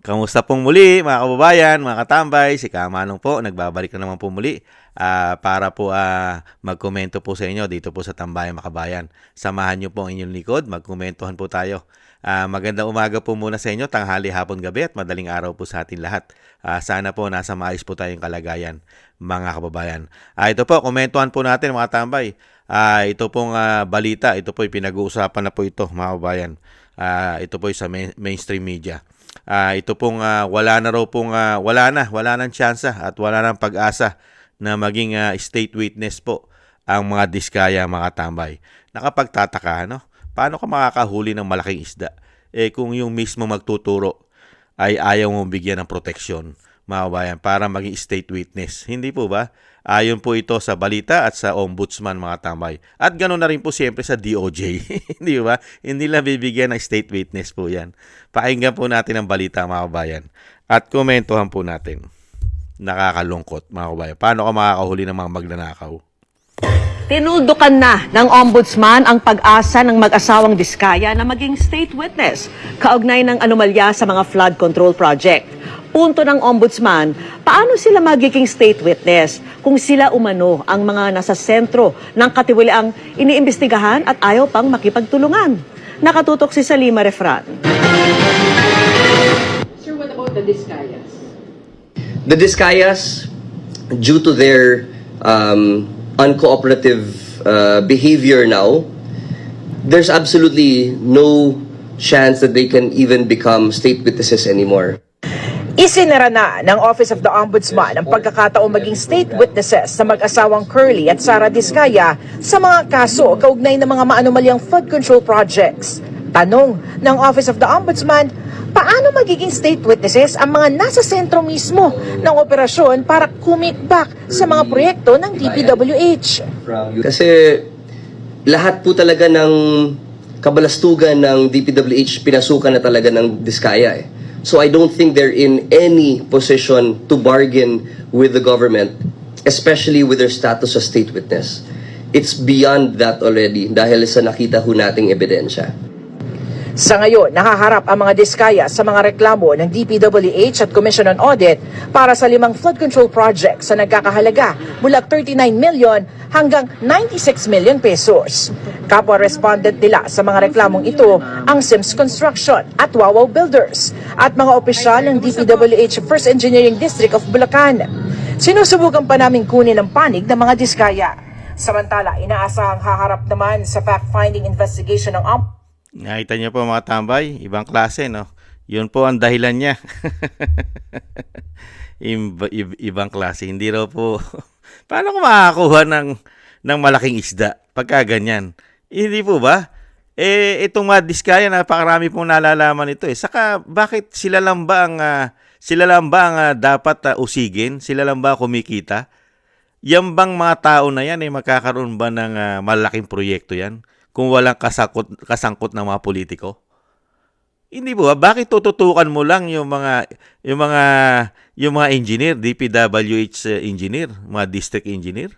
Kamusta pong muli mga kababayan, mga katambay, si Kamanong po, nagbabalik na naman po muli para po magkomento po sa inyo dito po sa Tambayang Makabayan. Samahan niyo po ang inyong likod, magkomentuhan po tayo. Magandang umaga po muna sa inyo, tanghali, hapon, gabi at madaling araw po sa atin lahat. Sana po nasa maayos po tayong kalagayan mga kababayan. Ito po, komentuhan po natin mga tambay. Ito pong balita, ito po pinag-uusapan na po ito mga kababayan. Ito po sa mainstream media. Ito pong wala nang tsansa at wala nang pag-asa na maging state witness po ang mga Diskaya mga tambay. Nakapagtataka, no? Paano ka makakahuli ng malaking isda? Kung yung mismo magtuturo ay ayaw mong bigyan ng proteksyon, mga kabayan, para maging state witness. Hindi po ba? Ayon po ito sa balita at sa ombudsman mga tambay. At ganoon na rin po siyempre sa DOJ. Hindi ba? Hindi lang bibigyan ng state witness po yan. Pakinggan po natin ang balita mga kabayan. At komentuhan po natin. Nakakalungkot mga kabayan. Paano ka makakahuli ng mga magnanakaw? Tinuldukan na ng ombudsman ang pag-asa ng mag-asawang Diskaya na maging state witness kaugnay ng anomalya sa mga flood control project. Punto ng ombudsman, paano sila magiging state witness kung sila umano ang mga nasa sentro ng katiwaliang iniimbestigahan at ayaw pang makipagtulungan? Nakatutok si Salima Refran. Sir, what about the Diskayas? The Diskayas, due to their uncooperative behavior now, there's absolutely no chance that they can even become state witnesses anymore. Isinara na ng Office of the Ombudsman ang pagkakataong maging state witnesses sa mag-asawang Curly at Sara Diskaya sa mga kaso kaugnay ng mga maanomalyang flood control projects. Tanong ng Office of the Ombudsman, paano magiging state witnesses ang mga nasa sentro mismo ng operasyon para kumikbak sa mga proyekto ng DPWH? Kasi lahat po talaga ng kabalastugan ng DPWH pinasukan na talaga ng Diskaya eh. So I don't think they're in any position to bargain with the government, especially with their status as state witness. It's beyond that already dahil sa nakita ho nating ebidensya. Sa ngayon, nakaharap ang mga Diskaya sa mga reklamo ng DPWH at Commission on Audit para sa 5 flood control projects sa nagkakahalaga mula 39 million hanggang 96 million pesos. Kapwa-respondent nila sa mga reklamong ito ang Sims Construction at Wawaw Builders at mga opisyal ng DPWH First Engineering District of Bulacan. Sinusubukan pa namin kunin ang panig ng mga Diskaya. Samantala, inaasahang haharap naman sa fact-finding investigation ng Nakita niyo po mga tambay, ibang klase, no? Yun po ang dahilan niya. Ibang klase, hindi raw po. Paano ko makakakuha ng malaking isda pagka ganyan? Hindi po ba? Itong mga Diskaya, napakarami pong nalalaman ito eh. Saka bakit sila lang ba ang dapat usigin? Sila lang ba kumikita? Yan bang mga tao na yan magkakaroon ba ng malaking proyekto yan? Kung walang kasangkot ng mga politiko? Hindi ba? Bakit tututukan mo lang yung mga engineer, DPWH engineer, mga district engineer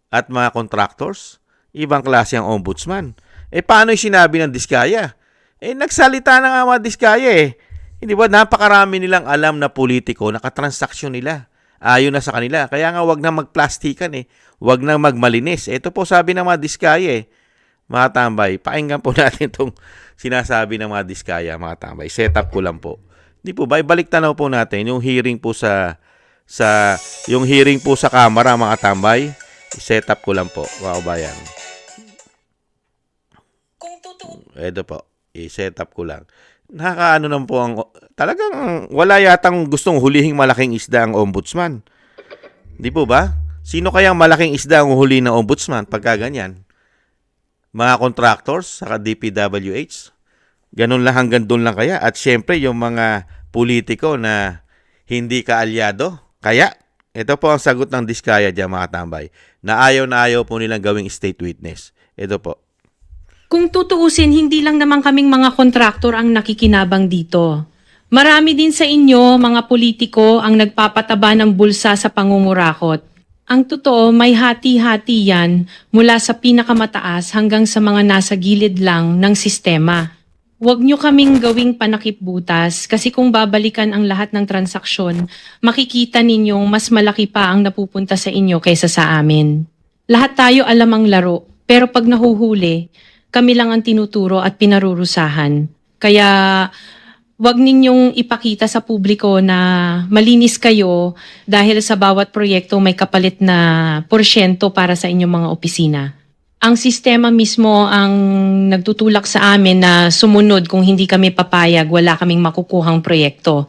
at mga contractors? Ibang klase ang ombudsman. Paano yung sinabi ng Diskaya? Nagsalita na nga mga Diskaya eh. Hindi ba? Napakarami nilang alam na politiko, nakatransaksyon nila. Ayon na sa kanila. Kaya nga wag na magplastikan eh. Wag na magmalinis. Ito po sabi ng mga Diskaya eh. Mga tambay, pakinggan po natin itong sinasabi ng mga Diskaya, mga tambay. Set up ko lang po. Hindi po ba? Ibalik tanaw po natin yung hearing po sa Kamara, mga tambay. Set up ko lang po, mga kabayan. Ito po, i-set up ko lang. Nakakaano naman po talagang wala yatang gustong hulihing malaking isda ang ombudsman. Hindi po ba? Sino kayang malaking isda ang huli ng ombudsman pagka ganyan? Mga contractors saka DPWH, ganun lang hanggang doon lang kaya. At syempre yung mga politiko na hindi kaalyado. Kaya, ito po ang sagot ng Diskaya dyan mga tambay, na ayaw po nilang gawing state witness. Ito po. Kung tutuusin, hindi lang naman kaming mga kontraktor ang nakikinabang dito. Marami din sa inyo, mga politiko, ang nagpapataba ng bulsa sa pangungurakot. Ang totoo, may hati-hati yan mula sa pinakamataas hanggang sa mga nasa gilid lang ng sistema. Huwag nyo kaming gawing panakipbutas kasi kung babalikan ang lahat ng transaksyon, makikita ninyong mas malaki pa ang napupunta sa inyo kaysa sa amin. Lahat tayo alam ang laro, pero pag nahuhuli, kami lang ang tinuturo at pinarurusahan. Kaya huwag ninyong ipakita sa publiko na malinis kayo dahil sa bawat proyekto may kapalit na porsyento para sa inyong mga opisina. Ang sistema mismo ang nagtutulak sa amin na sumunod kung hindi kami papayag, wala kaming makukuhang proyekto.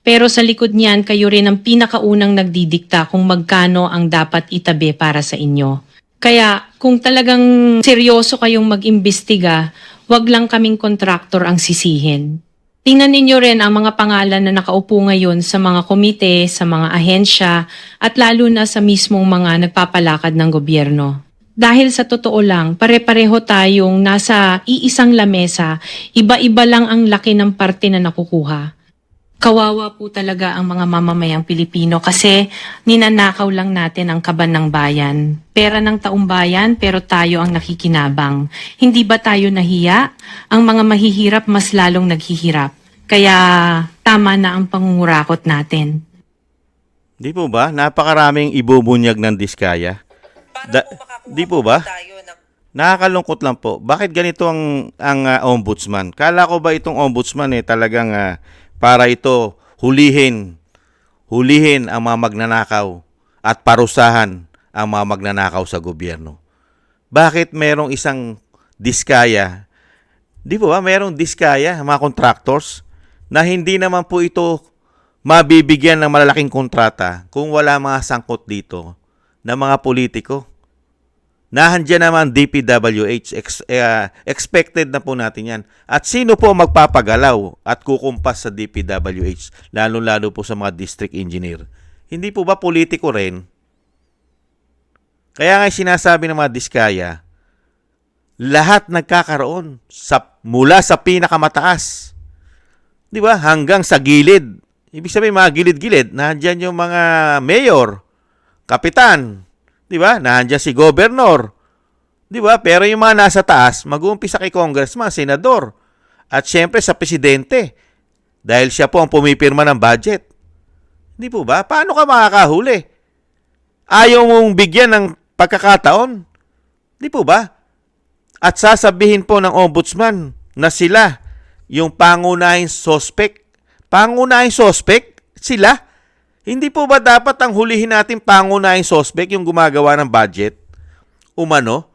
Pero sa likod niyan, kayo rin ang pinakaunang nagdidikta kung magkano ang dapat itabi para sa inyo. Kaya kung talagang seryoso kayong mag-imbestiga, wag lang kaming kontraktor ang sisihin. Tingnan ninyo rin ang mga pangalan na nakaupo ngayon sa mga komite, sa mga ahensya, at lalo na sa mismong mga nagpapalakad ng gobyerno. Dahil sa totoo lang, pare-pareho tayong nasa iisang lamesa, iba-iba lang ang laki ng parte na nakukuha. Kawawa po talaga ang mga mamamayang Pilipino kasi ninanakaw lang natin ang kaban ng bayan. Pera ng taong bayan pero tayo ang nakikinabang. Hindi ba tayo nahiya? Ang mga mahihirap mas lalong naghihirap. Kaya tama na ang pangungurakot natin. Di po ba? Napakaraming ibubunyag ng diskaya. Di po ba? Nakakalungkot lang po. Bakit ganito ang ombudsman? Kala ko ba itong ombudsman talagang para ito hulihin ang mga magnanakaw at parusahan ang mga magnanakaw sa gobyerno. Bakit merong isang diskaya? Di po ba? Merong diskaya, mga contractors, na hindi naman po ito mabibigyan ng malalaking kontrata kung wala mga sangkot dito na mga politiko. Nahandyan naman DPWH, expected na po natin yan. At sino po magpapagalaw at kukumpas sa DPWH, lalo-lalo po sa mga district engineer? Hindi po ba politiko rin? Kaya nga sinasabi ng mga diskaya, lahat nagkakaroon mula sa pinakamataas. Di ba? Hanggang sa gilid. Ibig sabihin mga gilid-gilid, nahandyan yung mga mayor, kapitan, di ba? Nandiyan si gobernador. Di ba? Pero yung mga nasa taas, mag-uumpisa kay congressman, senador. At syempre sa presidente. Dahil siya po ang pumipirma ng budget. Di po ba? Paano ka makakahuli? Ayaw mong bigyan ng pagkakataon. Di po ba? At sasabihin po ng ombudsman na sila yung pangunahing suspect. Pangunahing suspect? Sila? Hindi po ba dapat ang hulihin natin pangunahing suspect yung gumagawa ng budget? Umano?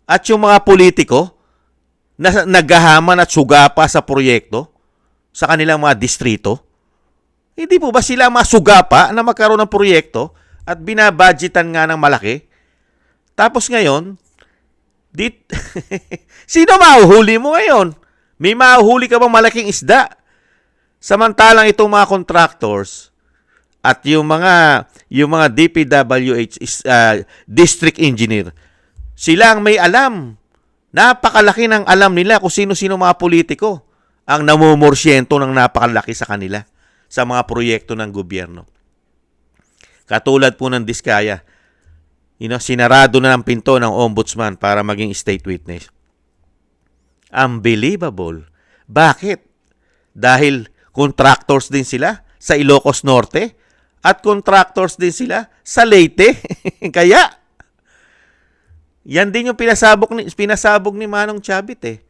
At yung mga politiko na naghahaman at sugapa sa proyekto sa kanilang mga distrito? Hindi po ba sila mga sugapa na magkaroon ng proyekto at binabudgetan nga ng malaki? Tapos ngayon, sino mahuhuli mo ngayon? May mahuhuli ka bang malaking isda? Samantalang itong mga contractors at yung mga DPWH district engineer, sila ang may alam. Napakalaki ng alam nila kung sino-sino mga politiko ang namumorsyento ng napakalaki sa kanila sa mga proyekto ng gobyerno. Katulad po ng diskaya, sinarado na ng pinto ng ombudsman para maging state witness. Unbelievable. Bakit? Dahil contractors din sila sa Ilocos Norte at contractors din sila sa Leyte. Kaya, yan din yung pinasabog ni Manong Chavit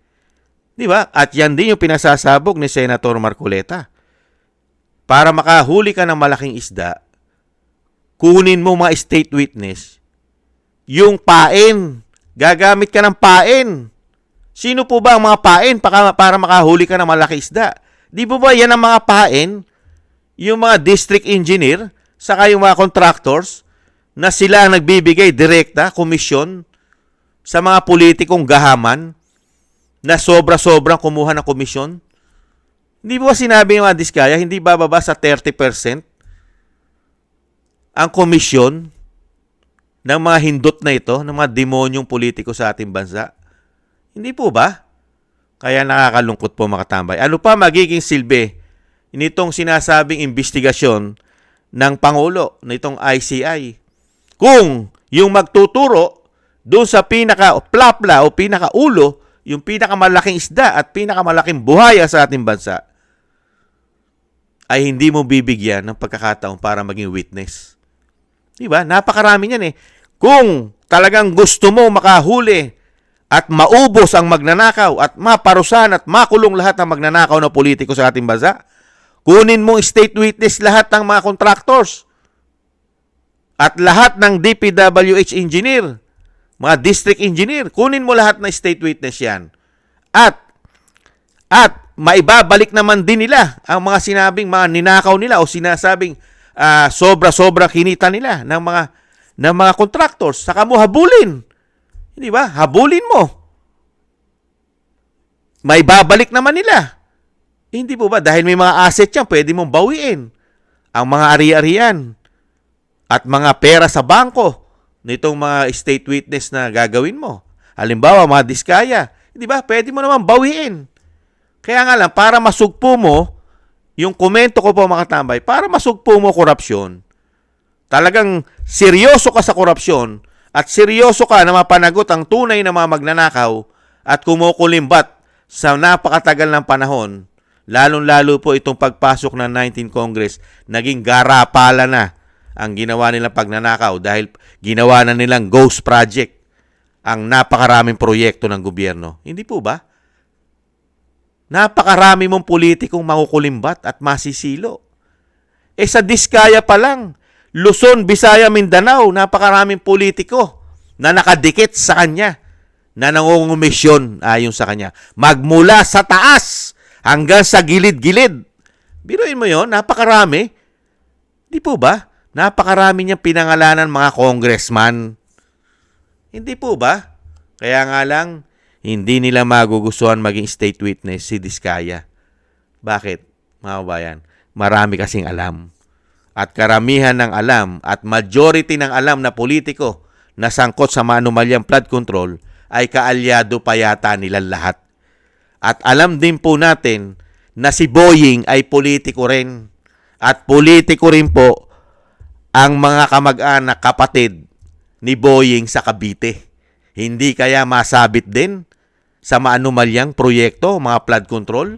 Di ba? At yan din yung pinasasabog ni Senator Marcoleta. Para makahuli ka ng malaking isda, kunin mo mga state witness, yung pain. Gagamit ka ng pain. Sino po ba ang mga pain para makahuli ka ng malaki isda? Di po ba yan ang mga pain? Yung mga district engineer, saka yung mga contractors, na sila ang nagbibigay direkta, komisyon, sa mga politikong gahaman, na sobra-sobrang kumuha ng komisyon? Hindi ba sinabi ng mga diskaya, hindi bababa sa 30% ang komisyon ng mga hindot na ito, ng mga demonyong politiko sa ating bansa? Hindi po ba? Kaya nakakalungkot po mga katambay. Ano pa magiging silbi nitong sinasabing investigasyon ng Pangulo, nitong ICI? Kung yung magtuturo doon sa pinaka-plapla o pinaka-ulo yung pinakamalaking isda at pinakamalaking buhaya sa ating bansa, ay hindi mo bibigyan ng pagkakataon para maging witness. Diba? Napakarami niyan eh. Kung talagang gusto mo makahuli at maubos ang magnanakaw at maparusahan at makulong lahat ng magnanakaw na politiko sa ating bansa, kunin mo state witness lahat ng mga contractors at lahat ng DPWH engineer, mga district engineer, kunin mo lahat na state witness yan. At maibabalik naman din nila ang mga sinabing mga ninakaw nila o sinasabing sobra-sobra kinita nila ng mga contractors. Saka mo habulin. Hindi ba? Habulin mo. Maibabalik naman nila. Hindi po ba? Dahil may mga asset yan, pwede mong bawiin. Ang mga ari-arian at mga pera sa bangko nitong mga state witness na gagawin mo. Halimbawa, mga diskaya. Hindi ba? Pwede mo naman bawiin. Kaya nga lang, para masugpo mo, yung komento ko po mga tambay, para masugpo mo korupsyon, talagang seryoso ka sa korupsyon at seryoso ka na mapanagot ang tunay na mga magnanakaw at kumukulimbat sa napakatagal ng panahon, lalong-lalo po itong pagpasok ng 19th Congress, naging garapala na ang ginawa nilang pagnanakaw dahil ginawa na nilang ghost project ang napakaraming proyekto ng gobyerno. Hindi po ba? Napakarami mong politikong makukulimbat at masisilo. Sa Diskaya pa lang, Luzon, Visaya, Mindanao, napakaraming politiko na nakadikit sa kanya, na nangungumisyon ayon sa kanya. Magmula sa taas hanggang sa gilid-gilid. Biruin mo yon, napakarami. Di po ba? Napakarami niyang pinangalanan mga congressman. Hindi po ba? Kaya nga lang, hindi nila magugustuhan maging state witness si Diskaya. Bakit, mga kabayan? Marami kasing alam. At karamihan ng alam at majority ng alam na politiko na sangkot sa manumalyang flood control ay kaalyado pa yata nilang lahat. At alam din po natin na si Boying ay politiko rin. At politiko rin po ang mga kamag-anak kapatid ni Boying sa Cavite. Hindi kaya masabit din sa maanumalyang proyekto, mga flood control,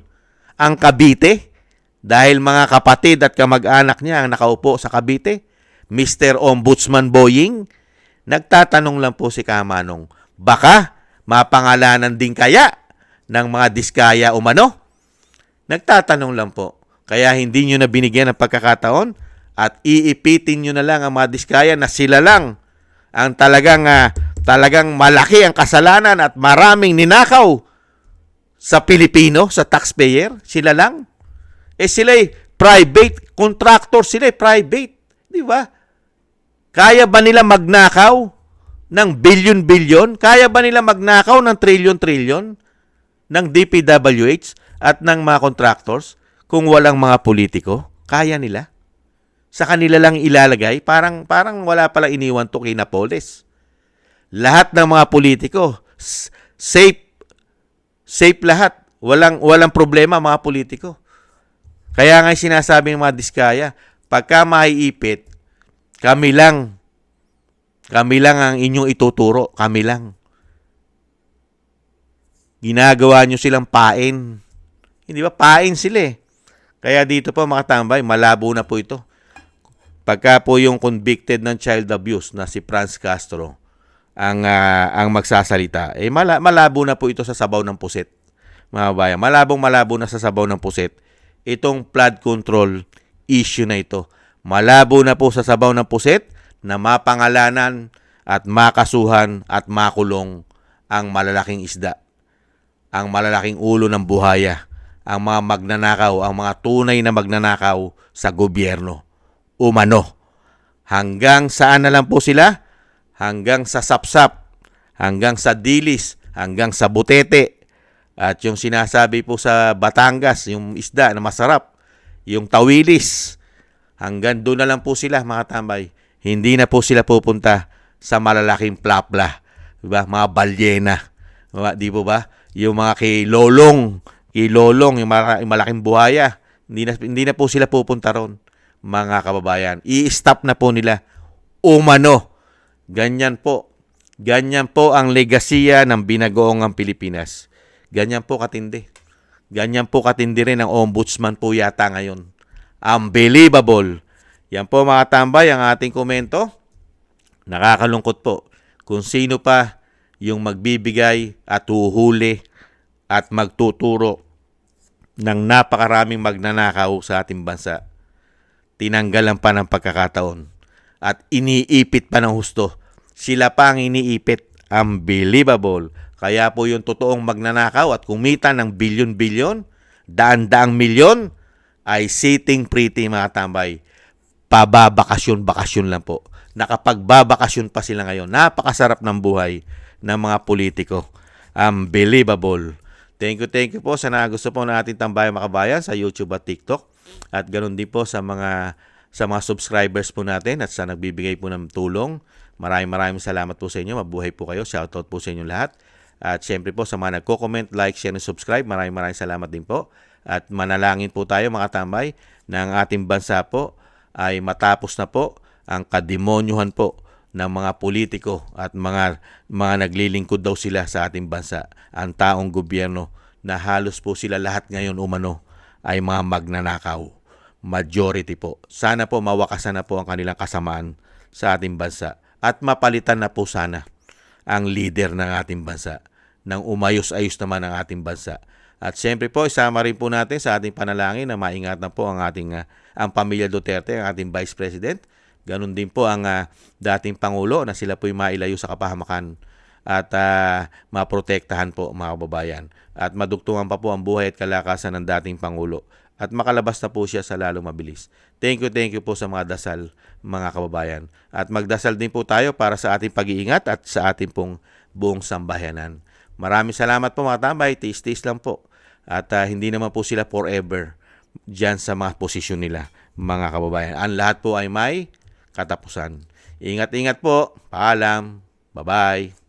ang Cavite, dahil mga kapatid at kamag-anak niya ang nakaupo sa Cavite, Mr. Ombudsman Boying, nagtatanong lang po si Kamanong, baka mapangalanan din kaya ng mga Diskaya umano? Nagtatanong lang po. Kaya hindi nyo na binigyan ng pagkakataon at iipitin nyo na lang ang mga Diskaya na sila lang ang talagang malaki ang kasalanan at maraming ninakaw sa Pilipino, sa taxpayer. Sila lang. Sila'y private contractor, sila'y private. Di ba? Kaya ba nila magnakaw ng bilyon-bilyon? Kaya ba nila magnakaw ng trilyon-trilyon ng DPWH at ng mga contractors kung walang mga politiko? Kaya nila? Sa kanila lang ilalagay, parang wala palang iniwan to kay Napoles. Lahat ng mga politiko, safe lahat. Walang problema mga politiko. Kaya nga sinasabi ng mga Diskaya, pagka maiipit, kami lang ang inyong ituturo, kami lang. Ginagawa nyo silang pain. Hindi ba? Pain sila eh. Kaya dito po mga tambay, malabo na po ito. Pagka po yung convicted ng child abuse na si Franz Castro ang magsasalita, malabo na po ito sa sabaw ng pusit. Mga bayan, malabo na sa sabaw ng pusit. Itong flood control issue na ito. Malabo na po sa sabaw ng pusit na mapangalanan at makasuhan at makulong ang malalaking isda, ang malalaking ulo ng buhaya, ang mga magnanakaw, ang mga tunay na magnanakaw sa gobyerno. Umano. Hanggang saan na lang po sila? Hanggang sa sapsap, hanggang sa dilis, hanggang sa butete. At yung sinasabi po sa Batangas, yung isda na masarap, yung tawilis, hanggang doon na lang po sila mga tambay. Hindi na po sila pupunta sa malalaking plapla, diba? Mga balyena, di po ba? Yung mga kay Lolong, yung malaking buhaya, hindi na po sila pupunta ron, mga kababayan. I-stop na po nila. Umano. Ganyan po ang legasiya ng binagoong ang Pilipinas. Ganyan po katindi. Ganyan po katindi rin ang ombudsman po yata ngayon. Unbelievable. Yan po mga tambay ang ating komento. Nakakalungkot po kung sino pa yung magbibigay at uhuli at magtuturo ng napakaraming magnanakaw sa ating bansa. Tinanggalan pa ng pagkakataon at iniipit pa ng husto. Sila pa ang iniipit. Unbelievable. Kaya po yung totoong magnanakaw at kumita ng bilyon-bilyon, daan-daang milyon, ay sitting pretty mga tambay. Pababakasyon-bakasyon lang po. Nakapagbabakasyon pa sila ngayon. Napakasarap ng buhay ng mga politiko. Unbelievable. Thank you po sa nagusto po na ating Tambayang Makabayan sa YouTube at TikTok. At ganoon din po sa mga subscribers po natin at sa nagbibigay po ng tulong. Maraming salamat po sa inyo. Mabuhay po kayo. Shoutout po sa inyo lahat. At syempre po sa mga nagko-comment, like, share, and subscribe, maraming salamat din po. At manalangin po tayo mga tambay na ang ating bansa po ay matapos na po ang kademonyuhan po ng mga politiko at mga naglilingkod daw sila sa ating bansa. Ang taong gobyerno na halos po sila lahat ngayon umano ay mga magnanakaw. Majority po. Sana po mawakasan na po ang kanilang kasamaan sa ating bansa at mapalitan na po sana ang leader ng ating bansa nang umayos-ayos naman ang ating bansa. At siyempre po, isama rin po natin sa ating panalangin na maingat na po ang ating ang pamilya Duterte, ang ating Vice President. Ganun din po ang dating Pangulo na sila po'y mailayo sa kapahamakan at maprotektahan po mga kababayan. At madugtungan pa po ang buhay at kalakasan ng dating Pangulo. At makalabas na po siya sa lalong mabilis. Thank you po sa mga dasal mga kababayan. At magdasal din po tayo para sa ating pag-iingat at sa ating pong buong sambayanan. Maraming salamat po mga tambay. Tiis-tiis lang po. At hindi naman po sila forever dyan sa mga posisyon nila mga kababayan. Ang lahat po ay may katapusan. Ingat-ingat po. Paalam. Bye-bye.